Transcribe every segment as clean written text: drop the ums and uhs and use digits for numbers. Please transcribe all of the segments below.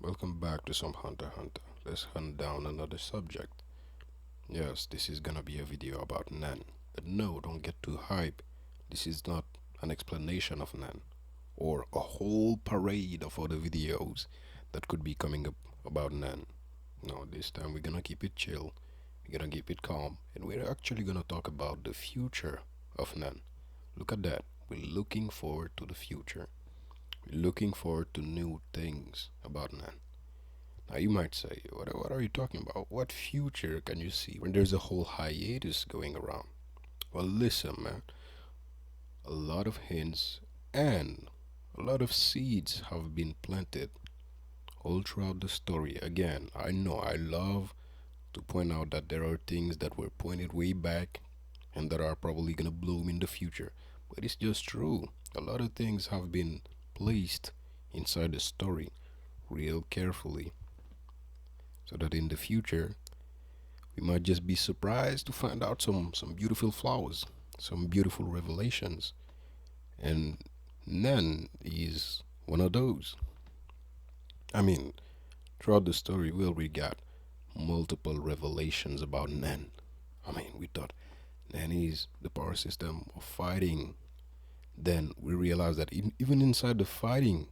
Welcome back to some Hunter x Hunter. Let's hunt down another subject. Yes, this is gonna be a video about Nan. But no, don't get too hype. This is not an explanation of Nan or a whole parade of other videos that could be coming up about Nan. No, this time we're gonna keep it chill, we're gonna keep it calm, and we're actually gonna talk about the future of Nan. Look at that. We're looking forward to the future. We're looking forward to new things about Nan. Now you might say, what are you talking about? What future can you see when there's a whole hiatus going around? Well, listen, man. A lot of hints and a lot of seeds have been planted all throughout the story. Again, I know I love to point out that there are things that were pointed way back and that are probably gonna bloom in the future. But it's just true. A lot of things have been placed inside the story real carefully so that in the future we might just be surprised to find out some beautiful flowers, some beautiful revelations. And Nan is one of those. I mean, throughout the story, we got multiple revelations about Nan. I mean, we thought Nan is the power system of fighting. Then we realized that even inside the fighting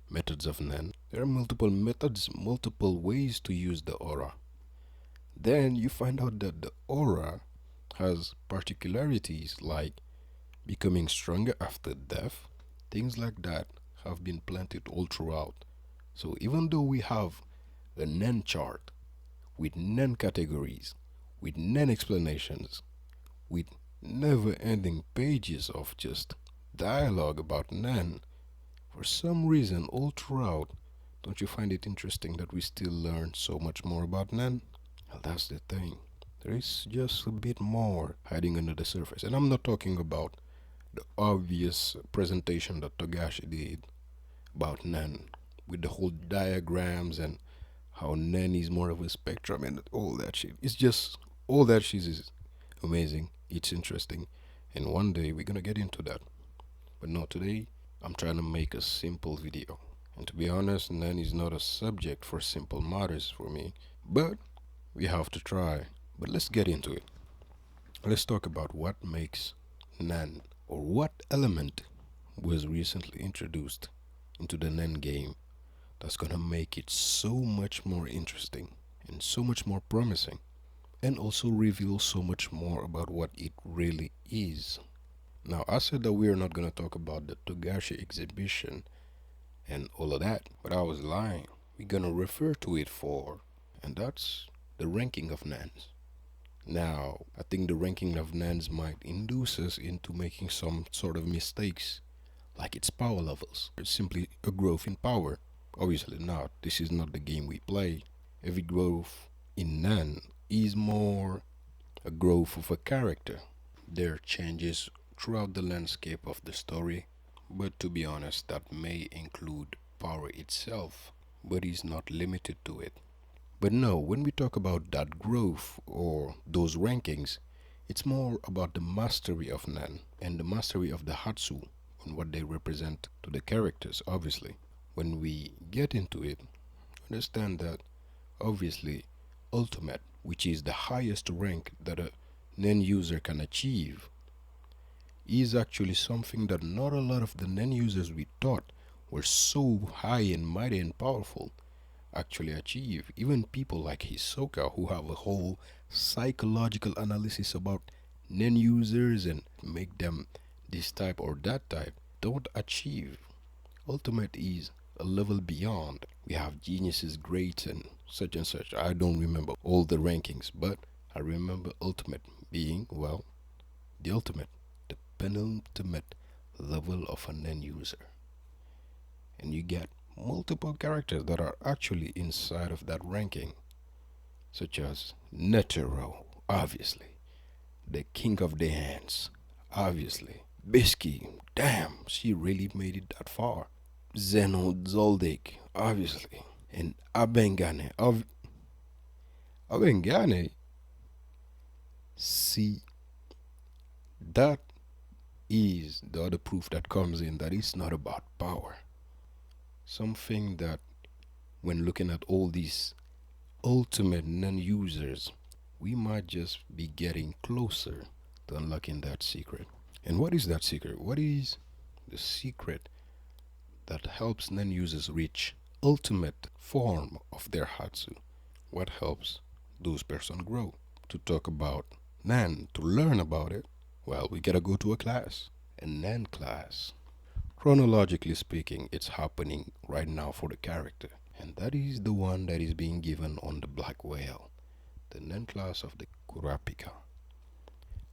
methods of Nan, there are multiple methods, multiple ways to use the aura. Then you find out that the aura has particularities like becoming stronger after death. Things like that have been planted all throughout. So even though we have a Nen chart with Nen categories, with Nen explanations, with never ending pages of just dialogue about Nen, for some reason all throughout, don't you find it interesting that we still learn so much more about Nen? Well, that's the thing. There is just a bit more hiding under the surface. And I'm not talking about the obvious presentation that Togashi did about Nen with the whole diagrams and how Nen is more of a spectrum and all that shit. It's just all that shit is amazing. It's interesting. And one day we're gonna get into that. But no, today I'm trying to make a simple video. And to be honest, Nen is not a subject for simple matters for me. But we have to try. But let's get into it. Let's talk about what makes Nen, or what element was recently introduced into the Nen game that's gonna make it so much more interesting and so much more promising, and also reveal so much more about what it really is. Now, I said that we are not gonna talk about the Togashi exhibition and all of that, but I was lying. We're gonna refer to it for, and that's the ranking of Nans. Now, I think the ranking of Nans might induce us into making some sort of mistakes, like its power levels. It's simply a growth in power. Obviously not. This is not the game we play. Every growth in Nan is more a growth of a character. There are changes throughout the landscape of the story, but to be honest, that may include power itself, but is not limited to it. But no, when we talk about that growth or those rankings, it's more about the mastery of Nan and the mastery of the Hatsu and what they represent to the characters, obviously. When we get into it, understand that obviously Ultimate, which is the highest rank that a Nen user can achieve, is actually something that not a lot of the Nen users we thought were so high and mighty and powerful actually achieve. Even people like Hisoka, who have a whole psychological analysis about Nen users and make them this type or that type, don't achieve. Ultimate is a level beyond. We have geniuses, greats, and such. I don't remember all the rankings, but I remember Ultimate being, well, the ultimate, the penultimate level of an end user. And you get multiple characters that are actually inside of that ranking, such as Netero, obviously, the king of the hands, obviously, Biscuit, damn, she really made it that far. Zeno Zoldyck, obviously, and Abengane, see, that is the other proof that comes in that it's not about power. Something that when looking at all these ultimate non-users, we might just be getting closer to unlocking that secret. And what is that secret? What is the secret that helps non-users reach ultimate form of their Hatsu? What helps those person grow? To talk about Nan, to learn about it, well, we gotta go to a class, a Nan class. Chronologically speaking, it's happening right now for the character, and that is the one that is being given on the Black Whale, the Nan class of the Kurapika.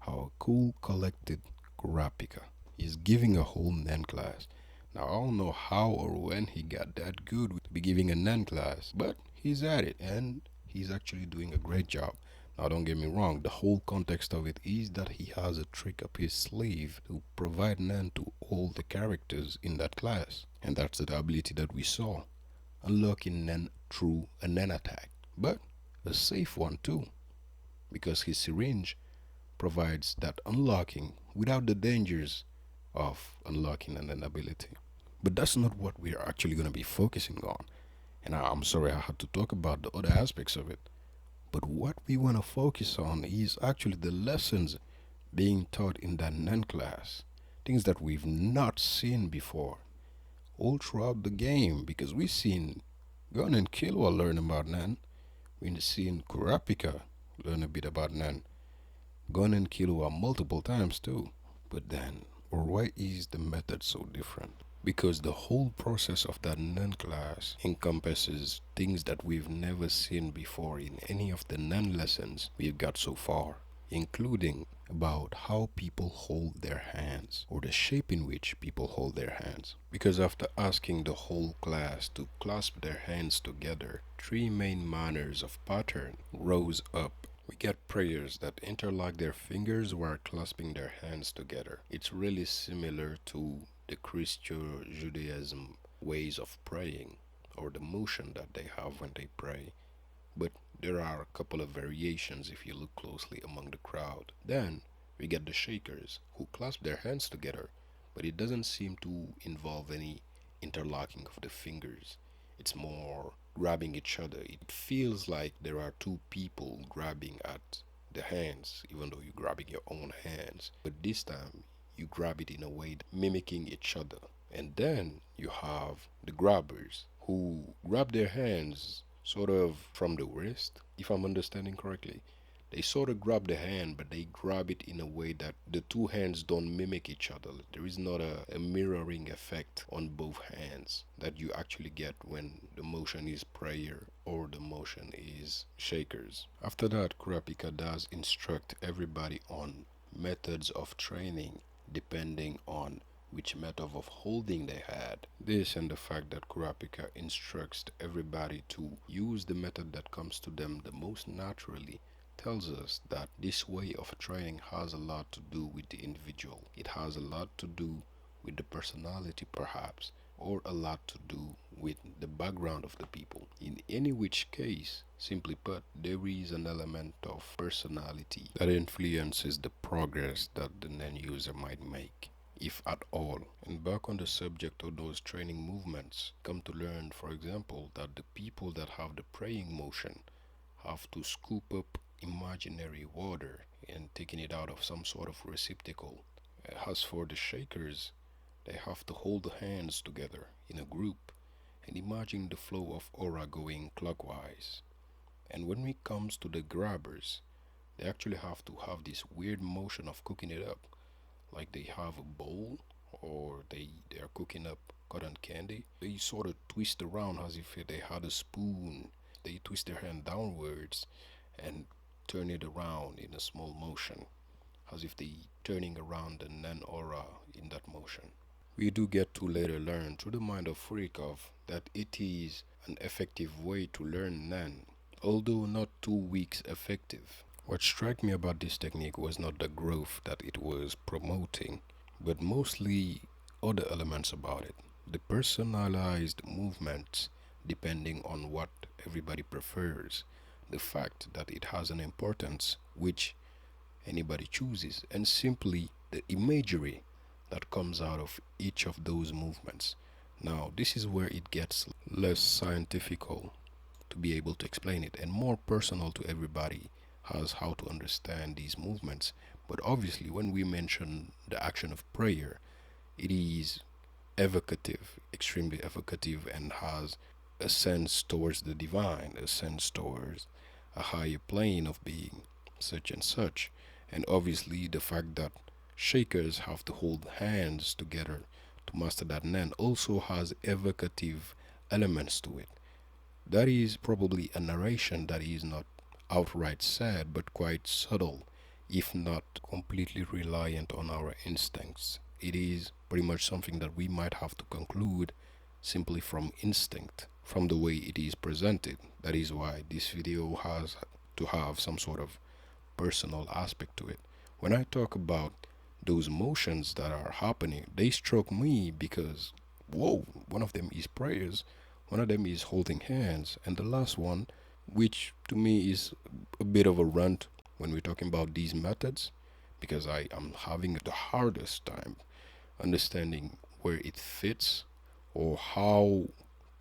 Our cool, collected Kurapika is giving a whole Nan class. Now, I don't know how or when he got that good to be giving a Nan class, but he's at it and he's actually doing a great job. Now, don't get me wrong, the whole context of it is that he has a trick up his sleeve to provide Nan to all the characters in that class. And that's the ability that we saw, unlocking Nan through a Nan attack. But a safe one too, because his syringe provides that unlocking without the dangers of unlocking an ability. But that's not what we're actually going to be focusing on. And I'm sorry I had to talk about the other aspects of it. But what we want to focus on is actually the lessons being taught in that Nan class. Things that we've not seen before all throughout the game, because we've seen Gun and Killua learn about Nan. We've seen Kurapika learn a bit about Nan. Gun and Killua multiple times too. But then, why is the method so different? Because the whole process of that Nun class encompasses things that we've never seen before in any of the Nun lessons we've got so far, including about how people hold their hands or the shape in which people hold their hands. Because after asking the whole class to clasp their hands together, three main manners of pattern rose up. We get prayers that interlock their fingers while clasping their hands together. It's really similar to the Christian Judaism ways of praying or the motion that they have when they pray. But there are a couple of variations if you look closely among the crowd. Then we get the shakers who clasp their hands together, but it doesn't seem to involve any interlocking of the fingers. It's more grabbing each other. It feels like there are two people grabbing at the hands, even though you're grabbing your own hands. But this time, you grab it in a way mimicking each other. And then you have the grabbers who grab their hands sort of from the wrist, if I'm understanding correctly. They sort of grab the hand, but they grab it in a way that the two hands don't mimic each other. There is not a mirroring effect on both hands that you actually get when the motion is prayer or the motion is shakers. After that, Kurapika does instruct everybody on methods of training depending on which method of holding they had. This and the fact that Kurapika instructs everybody to use the method that comes to them the most naturally tells us that this way of training has a lot to do with the individual. It has a lot to do with the personality perhaps, or a lot to do with the background of the people. In any which case, simply put, there is an element of personality that influences the progress that the non user might make, if at all. And back on the subject of those training movements, come to learn, for example, that the people that have the praying motion have to scoop up imaginary water and taking it out of some sort of receptacle. As for the shakers, they have to hold the hands together in a group and imagine the flow of aura going clockwise. And when it comes to the grabbers, they actually have to have this weird motion of cooking it up, like they have a bowl or they are cooking up cotton candy. They sort of twist around as if they had a spoon. They twist their hand downwards and turn it around in a small motion, as if they turning around the Nan aura in that motion. We do get to later learn through the mind of Furikov that it is an effective way to learn Nan, although not 2 weeks effective. What struck me about this technique was not the growth that it was promoting, but mostly other elements about it. The personalized movements depending on what everybody prefers, the fact that it has an importance which anybody chooses, and simply the imagery that comes out of each of those movements. Now, this is where it gets less scientifical to be able to explain it and more personal to everybody as how to understand these movements. But obviously, when we mention the action of prayer, it is evocative, extremely evocative, and has a sense towards the divine, a sense towards a higher plane of being, such and such. And obviously, the fact that shakers have to hold hands together to master that nan also has evocative elements to it. That is probably a narration that is not outright said, but quite subtle, if not completely reliant on our instincts. It is pretty much something that we might have to conclude simply from instinct, from the way it is presented. That is why this video has to have some sort of personal aspect to it. When I talk about those emotions that are happening, they struck me because, whoa, one of them is prayers, one of them is holding hands, and the last one, which to me is a bit of a rant when we're talking about these methods, because I am having the hardest time understanding where it fits or how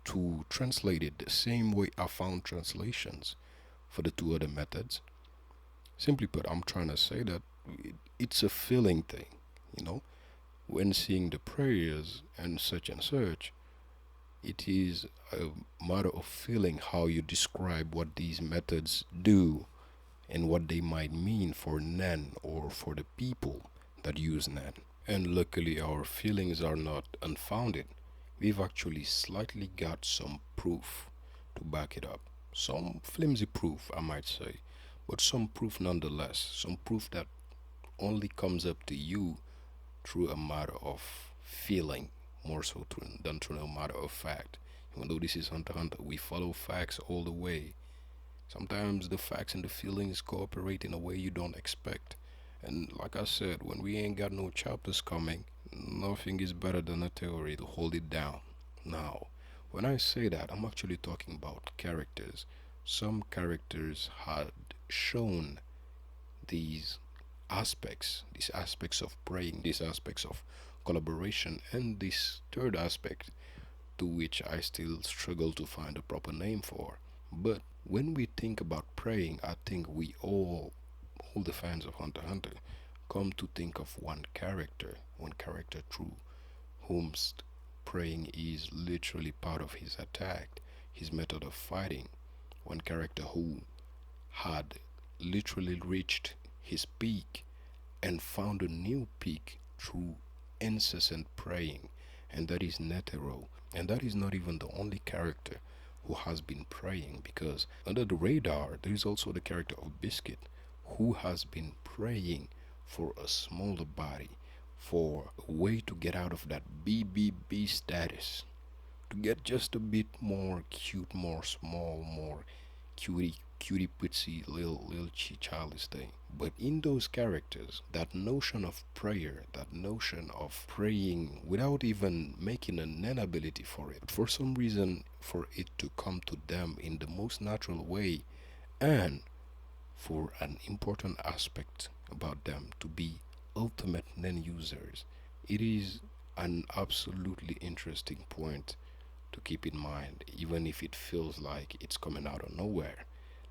to translate it the same way I found translations for the two other methods. Simply put, I'm trying to say that it's a feeling thing, you know. When seeing the prayers and such, it is a matter of feeling how you describe what these methods do and what they might mean for Nan or for the people that use Nan. And luckily, our feelings are not unfounded. We've actually slightly got some proof to back it up. Some flimsy proof, I might say, but some proof nonetheless. Some proof that only comes up to you through a matter of feeling, more so than through a matter of fact. Even though this is Hunter x Hunter, we follow facts all the way. Sometimes the facts and the feelings cooperate in a way you don't expect. And like I said, when we ain't got no chapters coming, nothing is better than a theory to hold it down. Now, when I say that, I'm actually talking about characters. Some characters had shown these these aspects of praying, these aspects of collaboration, and this third aspect to which I still struggle to find a proper name for. But when we think about praying, I think we all the fans of Hunter x Hunter, come to think of one character through whom praying is literally part of his attack, his method of fighting. One character who had literally reached his peak and found a new peak through incessant praying, and that is Netero. And that is not even the only character who has been praying, because under the radar there is also the character of Biscuit, who has been praying for a smaller body, for a way to get out of that BBB status, to get just a bit more cute, more small, more cutie pitsy little childish thing. But in those characters, that notion of prayer, that notion of praying without even making an inability for it, for some reason for it to come to them in the most natural way, and for an important aspect about them to be ultimate non users. It is an absolutely interesting point to keep in mind, even if it feels like it's coming out of nowhere.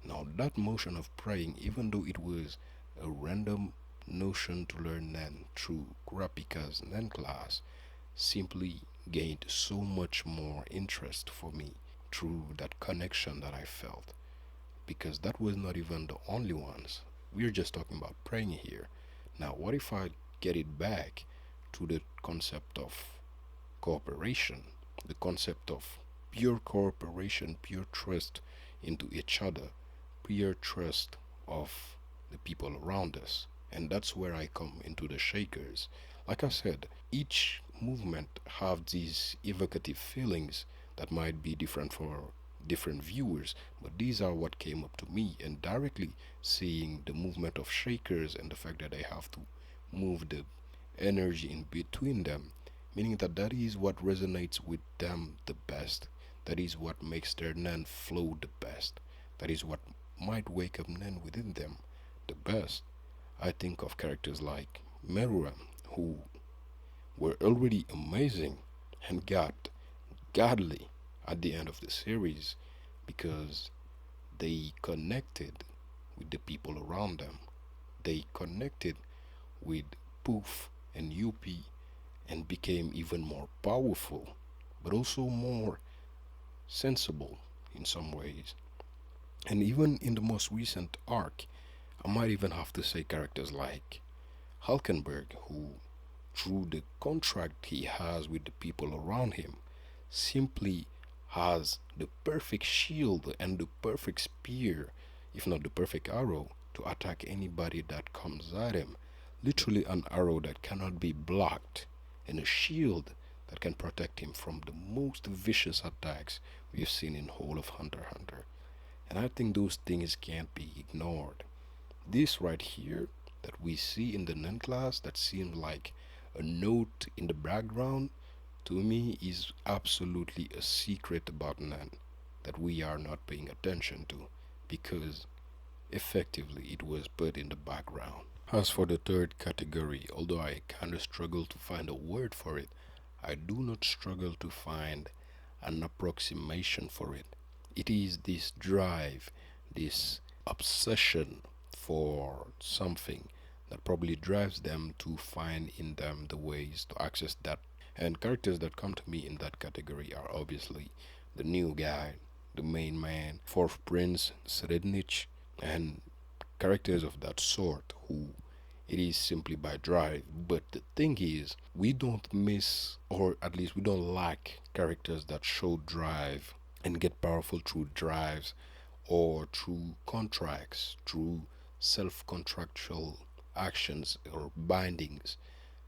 Now, that motion of praying, even though it was a random notion to learn Nen through Kurapika's Nen class, simply gained so much more interest for me through that connection that I felt, because that was not even the only ones. We're just talking about praying here. Now, what if I get it back to the concept of cooperation, the concept of pure cooperation, pure trust into each other, pure trust of the people around us? And that's where I come into the shakers. Like I said, each movement have these evocative feelings that might be different for different viewers, but these are what came up to me, and directly seeing the movement of shakers and the fact that they have to move the energy in between them, meaning that that is what resonates with them the best, that is what makes their Nen flow the best, that is what might wake up Nen within them the best. I think of characters like Meruem, who were already amazing and got godly at the end of the series because they connected with the people around them. They connected with Poof and Yuppie and became even more powerful, but also more sensible in some ways. And even in the most recent arc, I might even have to say characters like Hulkenberg, who, through the contract he has with the people around him, simply has the perfect shield and the perfect spear, if not the perfect arrow, to attack anybody that comes at him. Literally, an arrow that cannot be blocked, and a shield that can protect him from the most vicious attacks we've seen in whole of Hunter x Hunter. And I think those things can't be ignored. This right here that we see in the Nen class that seems like a note in the background to me is absolutely a secret about Nen that we are not paying attention to because effectively it was put in the background. As for the third category, although I kinda struggle to find a word for it, I do not struggle to find an approximation for it. It is this drive, this obsession for something that probably drives them to find in them the ways to access that. And characters that come to me in that category are obviously the new guy, the main man, fourth prince, Srednich, and characters of that sort who it is simply by drive. But the thing is, we don't miss, or at least we don't lack characters that show drive and get powerful through drives or through contracts, through self contractual actions or bindings,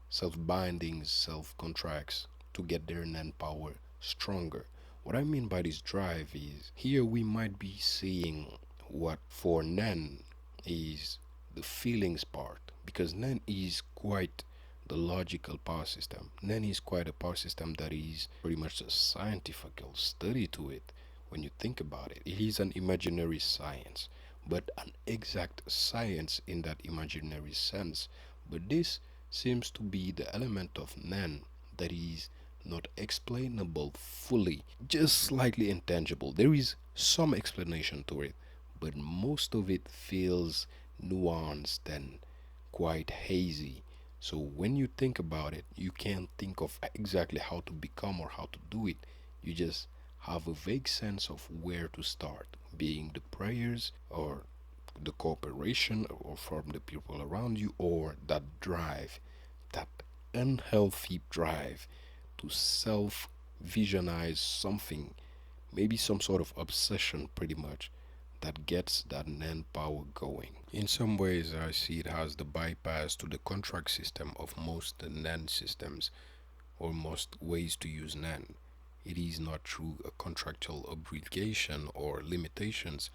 self bindings, self contracts to get their Nen power stronger. What I mean by this drive is here we might be seeing what for Nen is the feelings part because Nen is quite the logical power system. Nen is quite a power system that is pretty much a scientific study to it when you think about it. It is an imaginary science, but an exact science in that imaginary sense. But this seems to be the element of Nen that is not explainable fully, just slightly intangible. There is some explanation to it, but most of it feels nuanced and quite hazy. So when you think about it, you can't think of exactly how to become or how to do it. You just have a vague sense of where to start, being the prayers or the cooperation or from the people around you or that drive, that unhealthy drive to self visionize something, maybe some sort of obsession pretty much that gets that Nen power going. In some ways, I see it as the bypass to the contract system of most Nen systems or most ways to use Nen. It is not through a contractual obligation or limitations,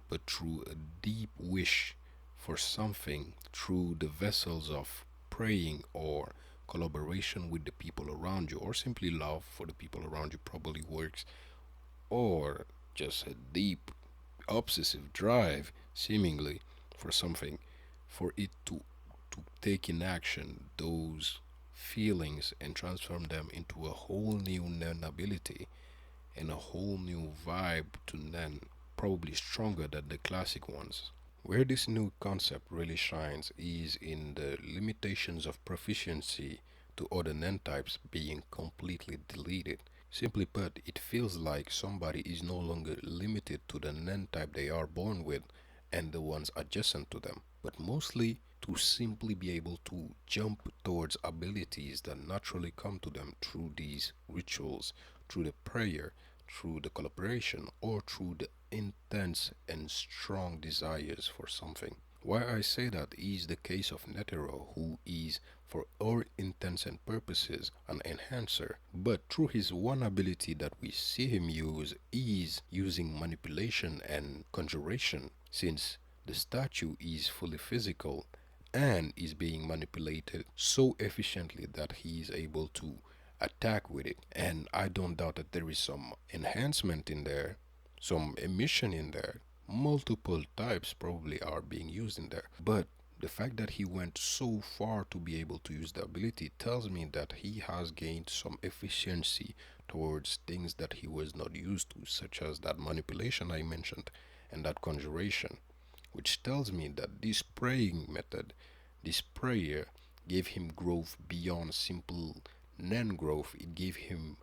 but through a deep wish for something through the vessels of praying or collaboration with the people around you, or simply love for the people around you probably works, or just a deep obsessive drive seemingly for something for it to take in action those feelings and transform them into a whole new Nen ability and a whole new vibe to Nen, probably stronger than the classic ones. Where this new concept really shines is in the limitations of proficiency to other Nen types being completely deleted. Simply put, it feels like somebody is no longer limited to the Nen type they are born with and the ones adjacent to them, but mostly to simply be able to jump towards abilities that naturally come to them through these rituals, through the prayer, through the collaboration, or through the intense and strong desires for something. Why I say that is the case of Netero, who is, for all intents and purposes, an enhancer. But through his one ability that we see him use is using manipulation and conjuration, since the statue is fully physical and is being manipulated so efficiently that he is able to attack with it. And I don't doubt that there is some enhancement in there, some emission in there. Multiple types probably are being used in there. But The fact that he went so far to be able to use the ability tells me that he has gained some efficiency towards things that he was not used to, such as that manipulation I mentioned and that conjuration, which tells me that this praying method, this prayer, gave him growth beyond simple non growth. It gave him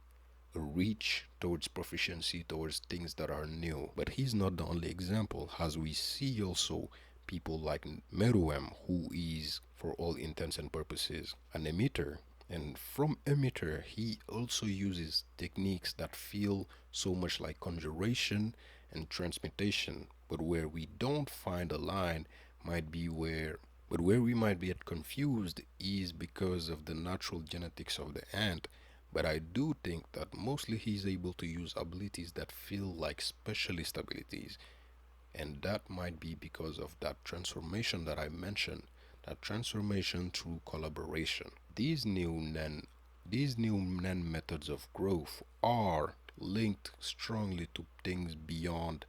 a reach towards proficiency, towards things that are new. But he's not the only example, as we see also people like Meruem, who is, for all intents and purposes, an emitter. And from emitter, he also uses techniques that feel so much like conjuration and transmutation, but where we don't find a line might be where but where we might get confused is because of the natural genetics of the ant. But I do think that mostly he's able to use abilities that feel like specialist abilities, and that might be because of that transformation that I mentioned, that transformation through collaboration. These new NAN methods of growth are linked strongly to things beyond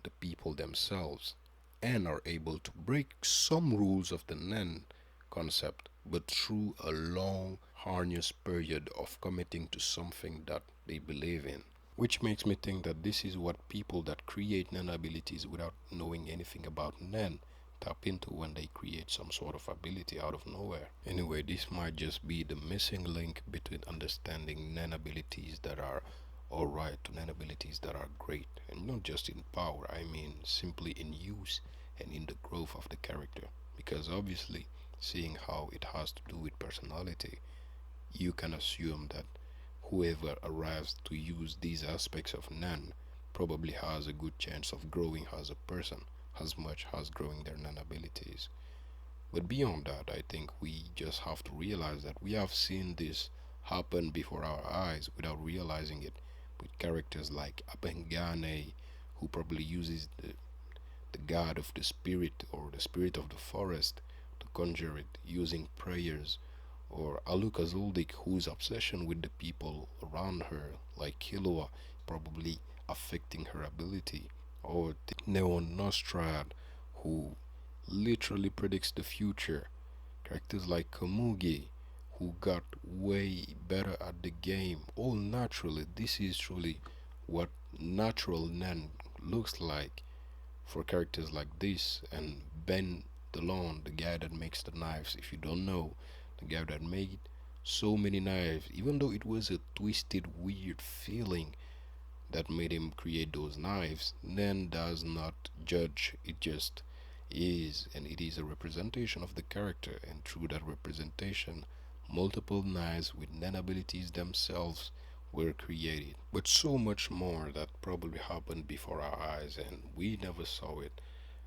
the people themselves and are able to break some rules of the NAN concept, but through a long, harness period of committing to something that they believe in. Which makes me think that this is what people that create NAN abilities without knowing anything about NAN tap into when they create some sort of ability out of nowhere. Anyway, this might just be the missing link between understanding NAN abilities that are alright to NAN abilities that are great, and not just in power, I mean simply in use and in the growth of the character. Because obviously, seeing how it has to do with personality, you can assume that whoever arrives to use these aspects of NAN probably has a good chance of growing as a person as much as growing their NAN abilities. But beyond that, I think we just have to realize that we have seen this happen before our eyes without realizing it, with characters like Abengane, who probably uses the god of the spirit or the spirit of the forest to conjure it using prayers, or Aluka Zoldyck, whose obsession with the people around her, like Killua, probably affecting her ability, or Neon Nostrad, who literally predicts the future. Characters like Komugi, who got way better at the game, all naturally. This is truly what natural Nen looks like for characters like this. And Ben Delon, the guy that makes the knives, if you don't know, the guy that made so many knives, even though it was a twisted, weird feeling that made him create those knives, Nen does not judge, it just is, and it is a representation of the character, and through that representation, multiple knives with Nen abilities themselves were created. But so much more that probably happened before our eyes and we never saw it.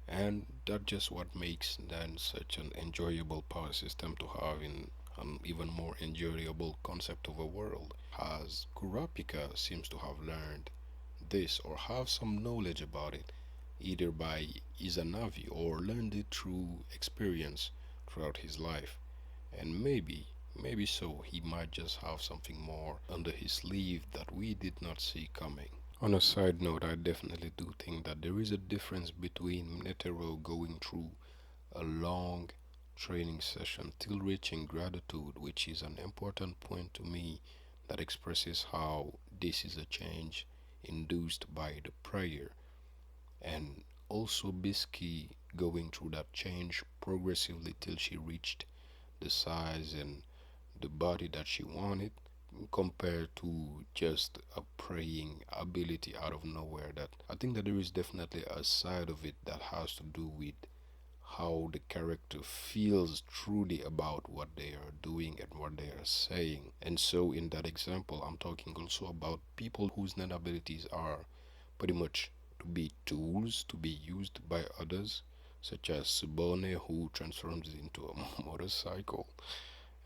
And that's just what makes Nen such an enjoyable power system to have in an even more enjoyable concept of a world, as Kurapika seems to have learned this or have some knowledge about it, either by Izanavi or learned it through experience throughout his life. And maybe so, he might just have something more under his sleeve that we did not see coming. On a side note, I definitely do think that there is a difference between netero going through a long training session till reaching gratitude, which is an important point to me that expresses how this is a change induced by the prayer, and also Bisky going through that change progressively till she reached the size and the body that she wanted, compared to just a praying ability out of nowhere. That I think that there is definitely a side of it that has to do with how the character feels truly about what they are doing and what they are saying. And so, in that example, I'm talking also about people whose net abilities are pretty much to be tools to be used by others, such as Subone, who transforms into a motorcycle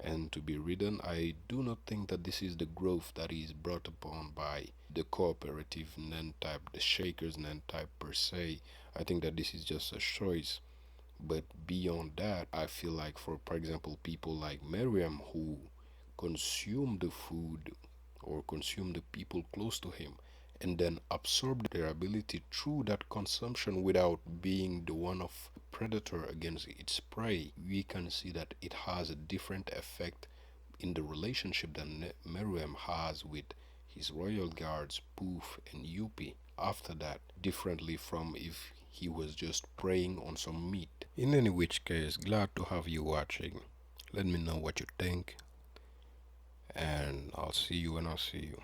and to be ridden. I do not think that this is the growth that is brought upon by the cooperative NAN type, the Shakers NAN type per se. I think that this is just a choice, but beyond that, I feel like, for example, people like Miriam who consume the food or consume the people close to him and then absorb their ability through that consumption without being the one of predator against its prey, we can see that it has a different effect in the relationship that Meruem has with his royal guards, Poof and Yuppie, after that, differently from if he was just preying on some meat. In any which case, glad to have you watching. Let me know what you think, and I'll see you when I see you.